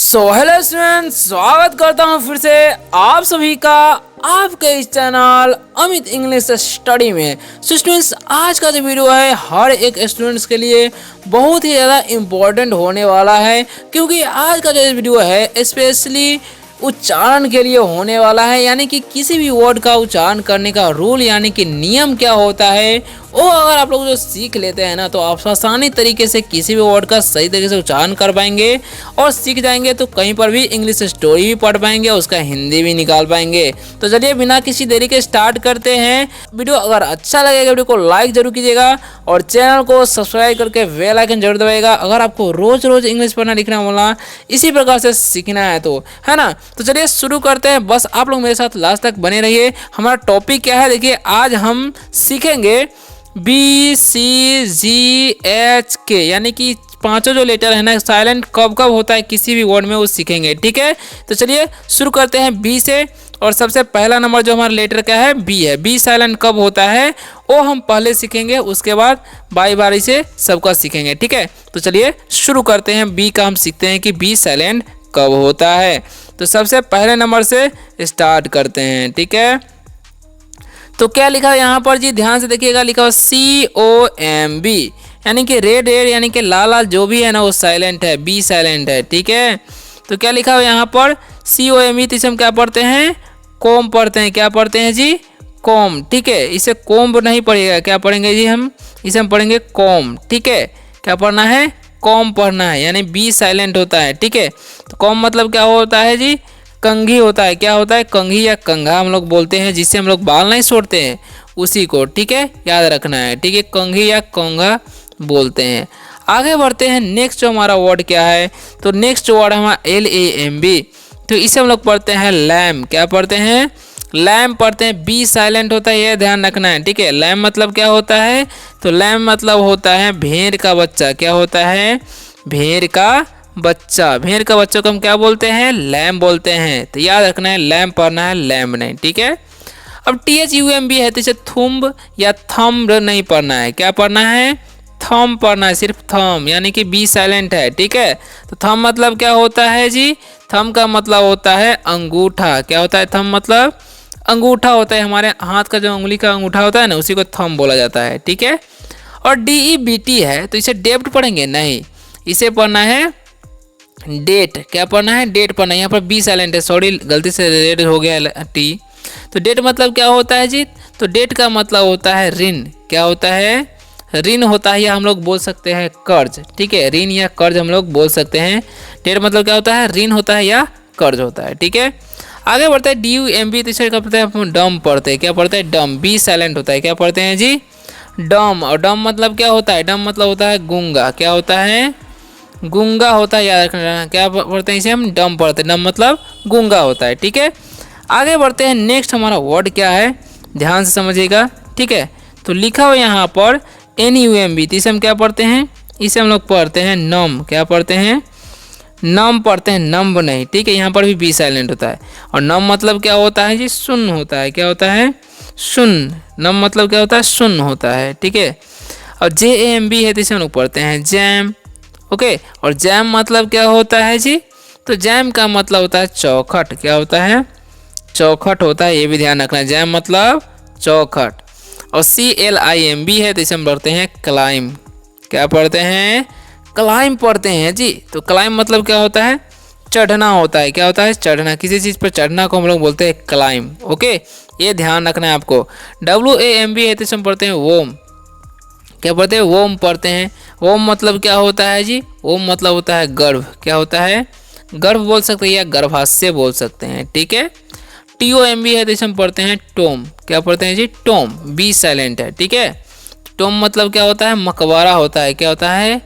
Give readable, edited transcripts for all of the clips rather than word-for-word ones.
Hello students, स्वागत करता हूँ फिर से आप सभी का आपके इस चैनल अमित इंग्लिश स्टडी में। स्टूडेंट्स, आज का जो वीडियो है हर एक स्टूडेंट्स के लिए बहुत ही ज़्यादा इम्पोर्टेंट होने वाला है, क्योंकि आज का जो वीडियो है स्पेशली उच्चारण के लिए होने वाला है। यानी कि किसी भी वर्ड का उच्चारण करने का रूल यानी कि नियम क्या होता है, वो अगर आप लोग जो सीख लेते हैं ना, तो आप आसानी तरीके से किसी भी वर्ड का सही तरीके से उच्चारण कर पाएंगे और सीख जाएंगे। तो कहीं पर भी इंग्लिश स्टोरी भी पढ़ पाएंगे, उसका हिंदी भी निकाल पाएंगे। तो चलिए बिना किसी देरी के स्टार्ट करते हैं। वीडियो अगर अच्छा लगेगा वीडियो को लाइक जरूर कीजिएगा और चैनल को सब्सक्राइब करके बेल आइकन जरूर दबाइएगा अगर आपको रोज रोज इंग्लिश पढ़ना लिखना बोलना इसी प्रकार से सीखना है तो, है ना। तो चलिए शुरू करते हैं, बस आप लोग मेरे साथ लास्ट तक बने रहिए। हमारा टॉपिक क्या है, देखिए आज हम सीखेंगे BCGHK यानी कि पांचों जो लेटर है ना, साइलेंट कब कब होता है किसी भी वर्ड में, वो सीखेंगे। ठीक है, तो चलिए शुरू करते हैं बी से। और सबसे पहला नंबर जो हमारा लेटर का है बी है। बी साइलेंट कब होता है वो हम पहले सीखेंगे, उसके बाद बारी बारी से सबका सीखेंगे। ठीक है, तो चलिए शुरू करते हैं। बी का हम सीखते हैं कि बी साइलेंट कब होता है। तो सबसे पहले नंबर से स्टार्ट करते हैं। ठीक है, तो क्या लिखा है यहाँ पर जी, ध्यान से देखिएगा। लिखा हुआ COMB यानी कि रेड रेड यानी कि लाल लाल जो भी है ना वो साइलेंट है, बी साइलेंट है। ठीक है, तो क्या लिखा हुआ यहाँ पर COMB, तो इसे हम क्या पढ़ते हैं, कॉम पढ़ते हैं। क्या पढ़ते हैं जी, कॉम। ठीक है, इसे कॉम्ब नहीं पढ़िएगा, क्या पढ़ेंगे जी हम, इसे हम पढ़ेंगे कॉम। ठीक है, क्या पढ़ना है, कॉम पढ़ना है, यानी बी साइलेंट होता है। ठीक है, तो कॉम मतलब क्या होता है जी, कंघी होता है। क्या होता है, कंघी या कंघा हम लोग बोलते हैं, जिससे हम लोग बाल नहीं छोड़ते हैं उसी को। ठीक है, याद रखना है। ठीक है, कंघी या कंघा बोलते हैं। आगे बढ़ते हैं, नेक्स्ट जो हमारा वर्ड क्या है, तो नेक्स्ट वर्ड है हमारा LAMB। तो इसे हम लोग पढ़ते हैं लैम। क्या पढ़ते हैं, लैम पढ़ते हैं। बी साइलेंट होता है, यह ध्यान रखना है। ठीक है, लैम मतलब क्या होता है, तो लैम मतलब होता है भेड़ का बच्चा। क्या होता है, भेड़ का बच्चा। भेड़ का बच्चों को हम क्या बोलते हैं, लैम बोलते हैं। तो याद रखना है, लैम पढ़ना है, लैम नहीं। ठीक है, अब THUMB है, तो इसे थुम्ब या थम्ब नहीं पढ़ना है। क्या पढ़ना है, थम पढ़ना है, सिर्फ थम, यानी कि बी साइलेंट है। ठीक है, तो थम मतलब क्या होता है जी, थम का मतलब होता है अंगूठा। क्या होता है, थम मतलब अंगूठा होता है। हमारे हाथ का जो उंगली का अंगूठा होता है ना, उसी को थम बोला जाता है। ठीक है, और DEBT है, तो इसे डेप्ट पढ़ेंगे नहीं, इसे पढ़ना है डेट। क्या पढ़ना है, डेट पढ़ना है। यहाँ पर बी साइलेंट है, सॉरी गलती से रेड हो गया टी। तो डेट मतलब क्या होता है जी, तो डेट का मतलब होता है ऋण। क्या होता है, ऋण होता है, या हम लोग बोल सकते हैं कर्ज। ठीक है, ऋण या कर्ज हम लोग बोल सकते हैं। डेट मतलब क्या होता है, ऋण होता है या कर्ज होता है। ठीक है, आगे बढ़ते हैं DUMB, तो इसे क्या पढ़ते हैं हम, डम पढ़ते हैं। क्या पढ़ते हैं, डम, बी साइलेंट होता है। क्या पढ़ते हैं जी, डम। और डम मतलब क्या होता है, डम मतलब होता है गूंगा। क्या होता है, गूंगा होता है, याद रखना। क्या पढ़ते हैं, इसे हम डम पढ़ते हैं, डम मतलब गूंगा होता है। ठीक है, आगे बढ़ते हैं, नेक्स्ट हमारा वर्ड क्या है, ध्यान से समझिएगा। ठीक है, तो लिखा हुआ यहाँ पर NUMB, तो इसे हम क्या पढ़ते हैं, इसे हम लोग पढ़ते हैं नम। क्या पढ़ते हैं, नम पढ़ते हैं, नम्ब नहीं। ठीक है, यहाँ पर भी बी साइलेंट होता है। और नम मतलब क्या होता है जी, सुन्न होता है। क्या होता है, सुन्न। नम मतलब क्या होता है, सुन्न होता है। ठीक है, और JAMB है, तो इसे हम लोग पढ़ते हैं जैम। ओके, और जैम मतलब क्या होता है जी, तो जैम का मतलब होता है चौखट। क्या होता है, चौखट होता है, ये भी ध्यान रखना है, जैम मतलब चौखट। और CLIMB है, तो इसे हम पढ़ते हैं क्लाइम। क्या पढ़ते हैं, क्लाइम पढ़ते हैं जी। तो क्लाइम मतलब क्या होता है, चढ़ना होता है। क्या होता है, चढ़ना, किसी चीज़ पर चढ़ना को हम लोग बोलते हैं क्लाइम। ओके, ये ध्यान रखना है आपको। WAMB है, तो इसे हम पढ़ते हैं वोम। क्या पढ़ते हैं, वोम पढ़ते हैं। वोम मतलब क्या होता है जी, वोम मतलब होता है गर्भ। क्या होता है, गर्भ बोल सकते हैं या गर्भाशय बोल सकते हैं। ठीक है, TOMB है, तो इसे हम पढ़ते हैं टोम। क्या पढ़ते हैं जी, टोम, बी साइलेंट है। ठीक है, टोम मतलब क्या होता है, मकबरा होता है। क्या होता है,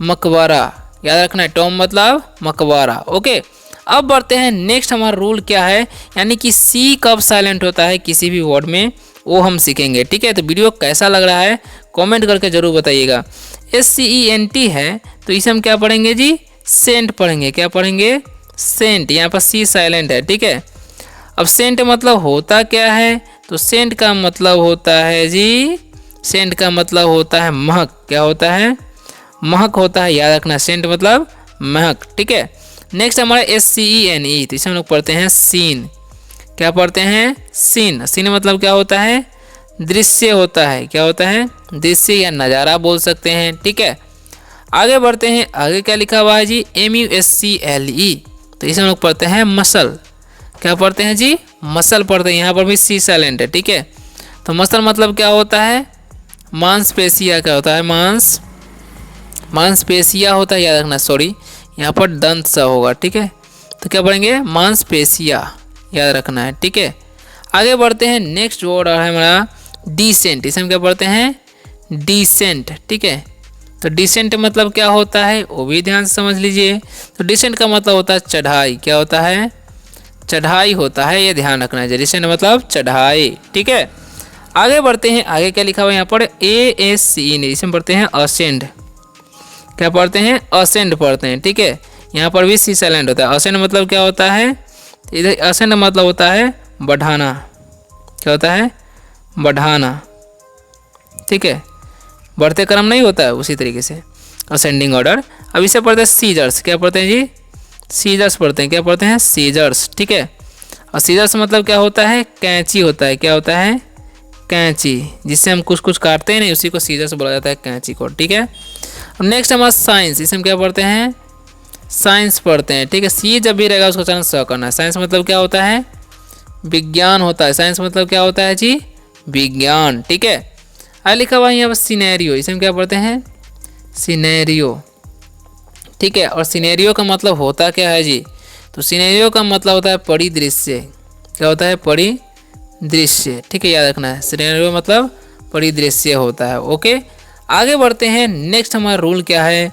मकबरा, याद रखना है, टोम मतलब मकबरा। ओके, अब बढ़ते हैं, नेक्स्ट हमारा रूल क्या है, यानी कि C कब साइलेंट होता है किसी भी वर्ड में, वो हम सीखेंगे। ठीक है, तो वीडियो कैसा लग रहा है कमेंट करके जरूर बताइएगा। SCENT है, तो इसे हम क्या पढ़ेंगे जी, सेंट पढ़ेंगे। क्या पढ़ेंगे, सेंट। यहाँ पर C साइलेंट है। ठीक है, अब सेंट मतलब होता क्या है, तो सेंट का मतलब होता है जी, सेंट का मतलब होता है महक। क्या होता है, महक होता है, याद रखना, सेंट मतलब महक। ठीक है, नेक्स्ट हमारा SCENE, तो इसे हम लोग पढ़ते हैं सीन। क्या पढ़ते हैं? सीन। सीन मतलब क्या होता है? दृश्य होता है। क्या होता है? दृश्य या नज़ारा बोल सकते हैं। ठीक है, आगे बढ़ते हैं। आगे क्या लिखा हुआ है जी? MUSCLE, तो इसे हम लोग पढ़ते हैं मसल। क्या पढ़ते हैं जी? मसल पढ़ते हैं। यहाँ पर भी सी साइलेंट है। ठीक है, तो मसल मतलब क्या होता है? मांसपेशिया। क्या होता है? मांसपेशिया होता है, याद रखना। सॉरी, यहाँ पर दंत सा होगा। ठीक है, तो क्या पढ़ेंगे? मांसपेशिया, याद रखना है। ठीक है, आगे बढ़ते हैं। नेक्स्ट वर्ड है हमारा डिसेंट। इसे हम क्या पढ़ते हैं? डिसेंट। ठीक है, तो डिसेंट मतलब क्या होता है वो भी ध्यान से समझ लीजिए। तो डिसेंट का मतलब होता है चढ़ाई। क्या होता है? चढ़ाई होता है, ये ध्यान रखना है। डिसेंट मतलब चढ़ाई। ठीक है, आगे बढ़ते हैं। आगे क्या लिखा हुआ है यहाँ पर? ASCEND, इसे हम पढ़ते हैं असेंड। क्या पढ़ते हैं? असेंड पढ़ते हैं। ठीक है, यहाँ पर भी सी साइलेंट होता है। असेंड मतलब क्या होता है? इधर असेंड मतलब होता है बढ़ाना। क्या होता है? बढ़ाना। ठीक है, बढ़ते क्रम नहीं होता है, उसी तरीके से असेंडिंग ऑर्डर। अब इसे पढ़ते हैं सीजर्स। क्या पढ़ते हैं जी? सीजर्स पढ़ते हैं। क्या पढ़ते हैं? सीजर्स। ठीक है, और सीजर्स मतलब क्या होता है? कैंची होता है। क्या होता है? कैंची, जिससे हम कुछ काटते हैं नहीं, उसी को सीजर्स बोला जाता है, कैंची को। ठीक है, अब नेक्स्ट हमारा साइंस। इसे हम क्या पढ़ते हैं? साइंस पढ़ते हैं। ठीक है, सी जब भी रहेगा उसको चरण स करना है। साइंस मतलब क्या होता है? विज्ञान होता है। साइंस मतलब क्या होता है जी? विज्ञान। ठीक है, आगे लिखा हुआ है यहाँ पर सिनेरियो। इसे हम क्या पढ़ते हैं? सिनेरियो। ठीक है, और सिनेरियो का मतलब होता क्या है जी? तो सिनेरियो का मतलब होता है परिदृश्य। क्या होता है? परिदृश्य। ठीक है, याद रखना है। सिनेरियो मतलब परिदृश्य होता है। ओके, आगे बढ़ते हैं। नेक्स्ट हमारा रूल क्या है?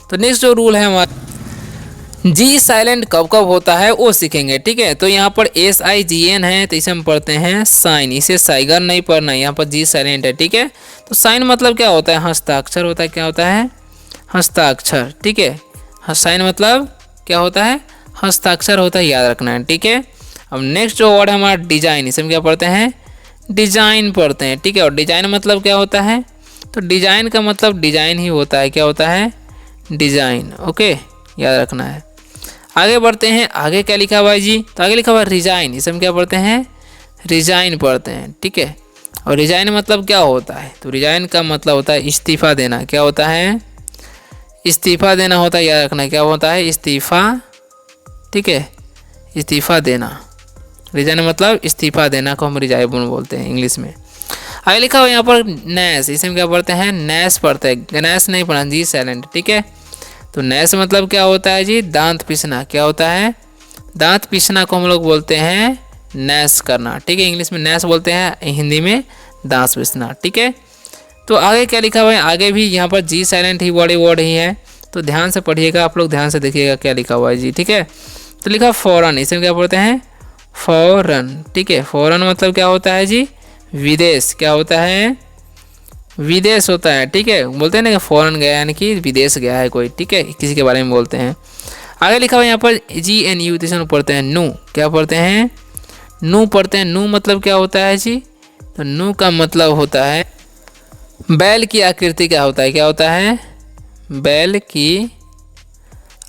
तो नेक्स्ट जो रूल है हमारा जी साइलेंट कब कब होता है वो सीखेंगे। ठीक है, तो यहाँ पर SIGN है, तो इसे हम पढ़ते हैं साइन। इसे साइगर नहीं पढ़ना है, यहाँ पर जी साइलेंट है। ठीक है, तो साइन मतलब क्या होता है? हस्ताक्षर होता है। क्या होता है? हस्ताक्षर। ठीक है, साइन मतलब क्या होता है? हस्ताक्षर होता है, याद रखना है। ठीक है, अब नेक्स्ट जो वर्ड है हमारा डिजाइन। इसे हम क्या पढ़ते हैं? डिजाइन पढ़ते हैं। ठीक है, और डिजाइन मतलब क्या होता है? तो डिजाइन का मतलब डिजाइन ही होता है। क्या होता है? डिजाइन। ओके, याद रखना है। आगे बढ़ते हैं। आगे क्या लिखा हुआ है जी? तो आगे लिखा हुआ है रिजाइन। इसे हम क्या पढ़ते हैं? रिजाइन पढ़ते हैं। ठीक है, और रिजाइन मतलब क्या होता है? तो रिजाइन का मतलब होता है इस्तीफा देना। क्या होता है? इस्तीफा देना होता है, याद रखना है। क्या होता है? इस्तीफा। ठीक है, इस्तीफा देना। रिजाइन मतलब इस्तीफा देना को हम रिजाइन बोलते हैं इंग्लिश में। आगे लिखा हुआ है यहाँ पर नैस। इसे हम क्या पढ़ते हैं? नैस पढ़ते हैं। गणैस नहीं पढ़ना, जी साइलेंट। ठीक है, तो नैस मतलब क्या होता है जी? दांत पीसना। क्या होता है? दांत पीसना को हम लोग बोलते हैं नैस करना। ठीक है, इंग्लिश में नैस बोलते हैं, हिंदी में दांत पीसना। ठीक है, तो आगे क्या लिखा हुआ है? आगे भी यहाँ पर जी साइलेंट ही बड़े वर्ड ही है, तो ध्यान से पढ़िएगा आप लोग, ध्यान से देखिएगा क्या लिखा हुआ है जी। ठीक है, तो लिखा फौरन। इसे क्या पढ़ते हैं? फौरन। ठीक है, फौरन मतलब क्या होता है जी? विदेश। क्या होता है? विदेश होता है। ठीक है, बोलते हैं ना कि फौरन गया, यानी कि विदेश गया है कोई। ठीक है, किसी के बारे में बोलते हैं। आगे लिखा हुआ है यहाँ पर GNU। इसे पढ़ते हैं नू। क्या पढ़ते हैं? नू पढ़ते हैं। नू मतलब क्या होता है जी? तो नू का मतलब होता है बैल की आकृति। क्या होता है? क्या होता है? बैल की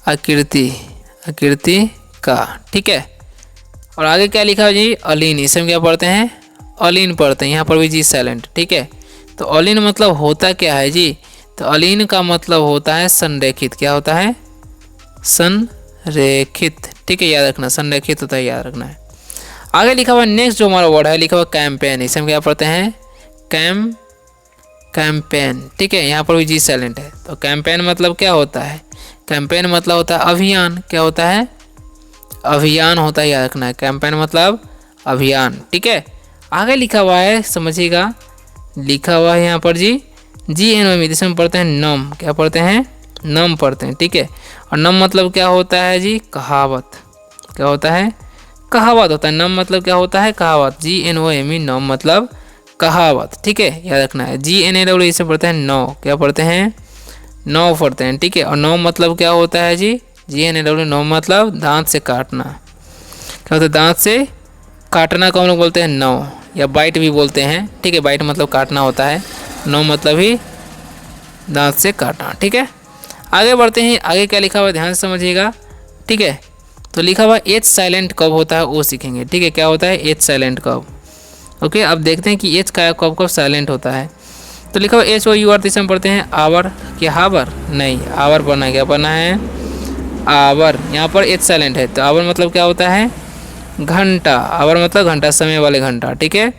आकृति का। ठीक है, और आगे क्या लिखा है जी? अलीन। इसे हम क्या पढ़ते हैं? अलीन पढ़ते हैं। यहाँ पर भी जी साइलेंट। ठीक है, तो अलीन मतलब होता क्या है जी? तो अलीन का मतलब होता है संरेखित। क्या होता है? संरेखित। ठीक है, याद रखना, संरेखित होता है, याद रखना है। आगे लिखा हुआ नेक्स्ट जो हमारा वर्ड है लिखा हुआ कैंपेन। इसे हम क्या पढ़ते हैं? कैंपेन। ठीक है, यहाँ पर भी जी साइलेंट है। तो कैंपेन मतलब क्या होता है? कैंपेन मतलब होता है अभियान। क्या होता है? अभियान होता है, याद रखना है। कैंपेन मतलब अभियान। ठीक है, आगे लिखा हुआ है, समझिएगा, लिखा हुआ है यहाँ पर जी GNOM। इसे हम पढ़ते हैं नम। क्या पढ़ते हैं? नम पढ़ते हैं। ठीक है, और नम मतलब क्या होता है जी? कहावत। क्या होता है? कहावत होता है। नम मतलब क्या होता है? कहावत। GNOME, नम मतलब कहावत। ठीक है, याद रखना है। GNAW इसे पढ़ते हैं नौ। क्या पढ़ते हैं? नौ पढ़ते हैं। ठीक है, और नौ मतलब क्या होता है जी? GNAW, नौ मतलब दांत से काटना। क्या होता है? दांत से काटना को हम लोग बोलते हैं नौ, या बाइट भी बोलते हैं। ठीक है, बाइट मतलब काटना होता है, नौ मतलब ही दांत से काटना। ठीक है, आगे बढ़ते हैं। आगे क्या लिखा हुआ है ध्यान से समझिएगा। ठीक है। तो लिखा हुआ एच साइलेंट कब होता है वो सीखेंगे, ठीक है। क्या होता है एच साइलेंट कब, ओके। अब देखते हैं कि एच का कब कब साइलेंट होता है। तो लिखा हुआ एच ओ यू आर, तीसरा पढ़ते हैं आवर, क्या हावर, नहीं आवर पढ़ना है, क्या पढ़ना है आवर। यहाँ पर एच साइलेंट है तो आवर मतलब क्या होता है घंटा, आवर मतलब घंटा, समय वाले घंटा, ठीक है।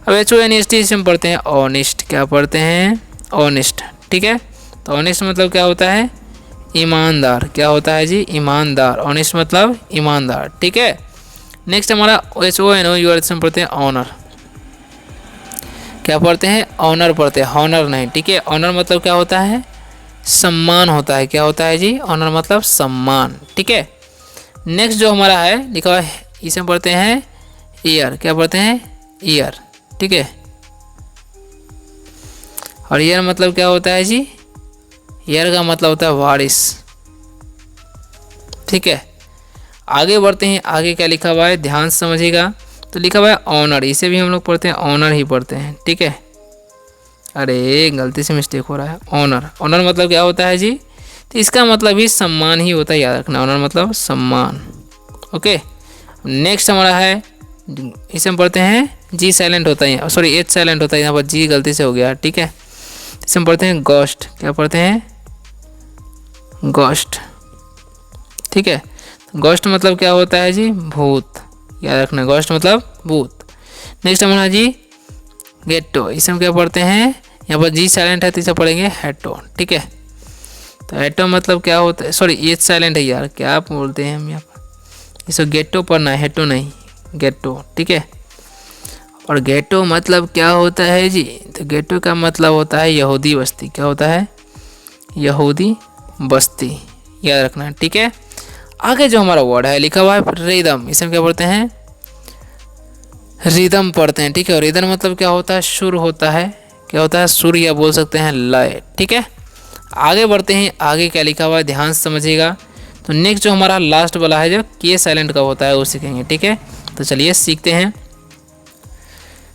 अब H O N S T हम पढ़ते हैं ऑनेस्ट, क्या पढ़ते हैं ऑनेस्ट, ठीक है। तो ऑनेस्ट मतलब क्या होता है ईमानदार, क्या होता है जी ईमानदार, ऑनेस्ट मतलब ईमानदार, ठीक है। नेक्स्ट हमारा H O N O U R हम पढ़ते हैं ऑनर, क्या पढ़ते हैं ऑनर पढ़ते हैं, हॉनर नहीं, ठीक है। ऑनर मतलब क्या होता है सम्मान होता है, क्या होता है जी ऑनर मतलब सम्मान, ठीक है। नेक्स्ट जो हमारा है लिखा हुआ है इसे हम पढ़ते हैं ईयर, क्या पढ़ते हैं ईयर, ठीक है। और ईयर मतलब क्या होता है जी, ईयर का मतलब होता है वारिस, ठीक है। आगे बढ़ते हैं, आगे क्या लिखा हुआ है ध्यान से समझिएगा। तो लिखा हुआ है ऑनर, इसे भी हम लोग पढ़ते हैं ऑनर ही पढ़ते हैं, ठीक है। अरे गलती से मिस्टेक हो रहा है, ऑनर, ऑनर मतलब क्या होता है जी, तो इसका मतलब भी सम्मान ही होता है, याद रखना ऑनर मतलब सम्मान, ओके। नेक्स्ट हमारा है इसे हम पढ़ते हैं जी साइलेंट होता है, सॉरी एच साइलेंट होता है, यहाँ पर जी गलती से हो गया, ठीक है। इसे हम पढ़ते हैं गोस्ट, क्या पढ़ते हैं गोस्ट, ठीक है। गोस्ट मतलब क्या होता है जी भूत, याद रखना गोस्ट मतलब भूत। नेक्स्ट हमारा जी गेटो, इसे हम क्या पढ़ते हैं, यहाँ पर जी साइलेंट है तो इसे पढ़ेंगे हेटो, ठीक है। तो हेटो मतलब क्या होता है, सॉरी एच साइलेंट है यार, क्या आप बोलते हैं हम यहाँ पर, इसे गेटो पढ़ना है हेटो नहीं, गेटो, ठीक है। और गेटो मतलब क्या होता है जी, तो गेटो का मतलब होता है यहूदी बस्ती, क्या होता है यहूदी बस्ती, याद रखना, ठीक है। आगे जो हमारा वर्ड है लिखा हुआ है रिदम, इसे हम क्या पढ़ते हैं रिदम पढ़ते हैं, ठीक है। और रिदम मतलब क्या होता है सुर होता है, क्या होता है सुर या बोल सकते हैं लय, ठीक है। आगे बढ़ते हैं, आगे क्या लिखा हुआ है ध्यान से समझिएगा। तो नेक्स्ट जो हमारा लास्ट वाला है जो के साइलेंट का होता है वो सीखेंगे, ठीक है। तो चलिए सीखते हैं।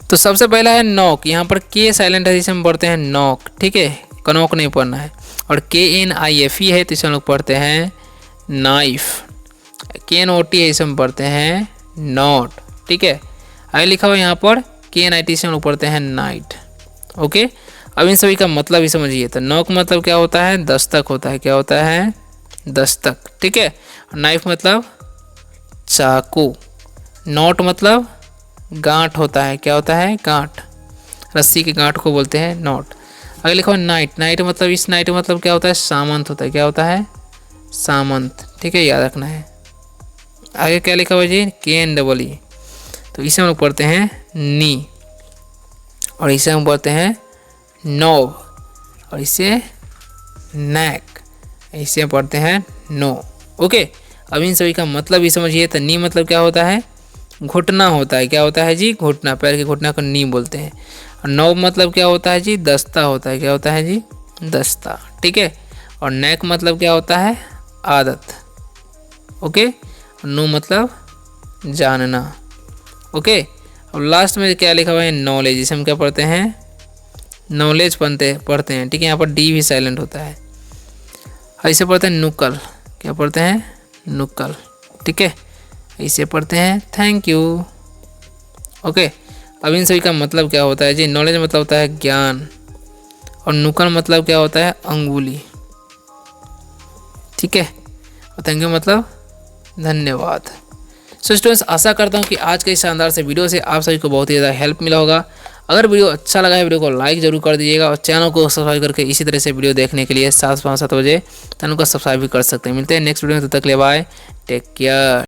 तो सबसे पहला है नॉक, यहाँ पर के साइलेंट है जिसे हम पढ़ते हैं नॉक, ठीक है, कनॉक नहीं पढ़ना है। और KNIFE है तो इसे हम लोग पढ़ते हैं नाइफ, KNOT है इसे हम पढ़ते हैं नॉट, ठीक है। आगे लिखा हुआ यहाँ पर KNIT से हम लोग पढ़ते हैं नाइट, ओके। अब इन सभी का मतलब ही समझिए। तो नॉक मतलब क्या होता है दस्तक होता है, क्या होता है दस्तक, ठीक है। नाइफ मतलब चाकू, नॉट मतलब गांठ होता है, क्या होता है गांठ, रस्सी के गांठ को बोलते हैं नॉट। आगे लिखा हुआ नाइट, नाइट मतलब इस नाइट मतलब क्या होता है सामंत होता है, क्या होता है सामंत, ठीक है, याद रखना है। आगे क्या लिखा हुआ जी KNEE, तो इसे हम लोग पढ़ते हैं नी, और इसे हम पढ़ते हैं नोव, और इसे नेक, इसे हम पढ़ते हैं नो, ओके। अब इन सभी का मतलब भी समझिए। तो नी मतलब क्या होता है घुटना होता है, क्या होता है जी घुटना, पैर के घुटना को नी बोलते हैं। और नोव मतलब क्या होता है जी दस्ता होता है, क्या होता है जी दस्ता, ठीक है। और नेक मतलब क्या होता है आदत, ओके। और नो मतलब जानना, ओके। अब लास्ट में क्या लिखा हुआ है नॉलेज, इसे हम क्या पढ़ते हैं नॉलेज पढ़ते हैं, ठीक है। यहाँ पर डी भी साइलेंट होता है। ऐसे पढ़ते हैं नुक्कल, क्या पढ़ते हैं नुक्कल, ठीक है। इसे पढ़ते हैं थैंक यू, ओके। अब इन सभी का मतलब क्या होता है जी, नॉलेज मतलब होता है ज्ञान, और नुक्कल मतलब क्या होता है अंगुली, ठीक है। और थैंक यू मतलब धन्यवाद। सो स्टूडेंट्स, आशा करता हूँ कि आज के इस शानदार से वीडियो से आप सभी को बहुत ही ज़्यादा हेल्प मिला होगा। अगर वीडियो अच्छा लगा है वीडियो को लाइक जरूर कर दीजिएगा, और चैनल को सब्सक्राइब करके इसी तरह से वीडियो देखने के लिए 7 बजे चैनल को सब्सक्राइब भी कर सकते हैं। मिलते हैं नेक्स्ट वीडियो में, तब तक के लिए बाय, टेक केयर।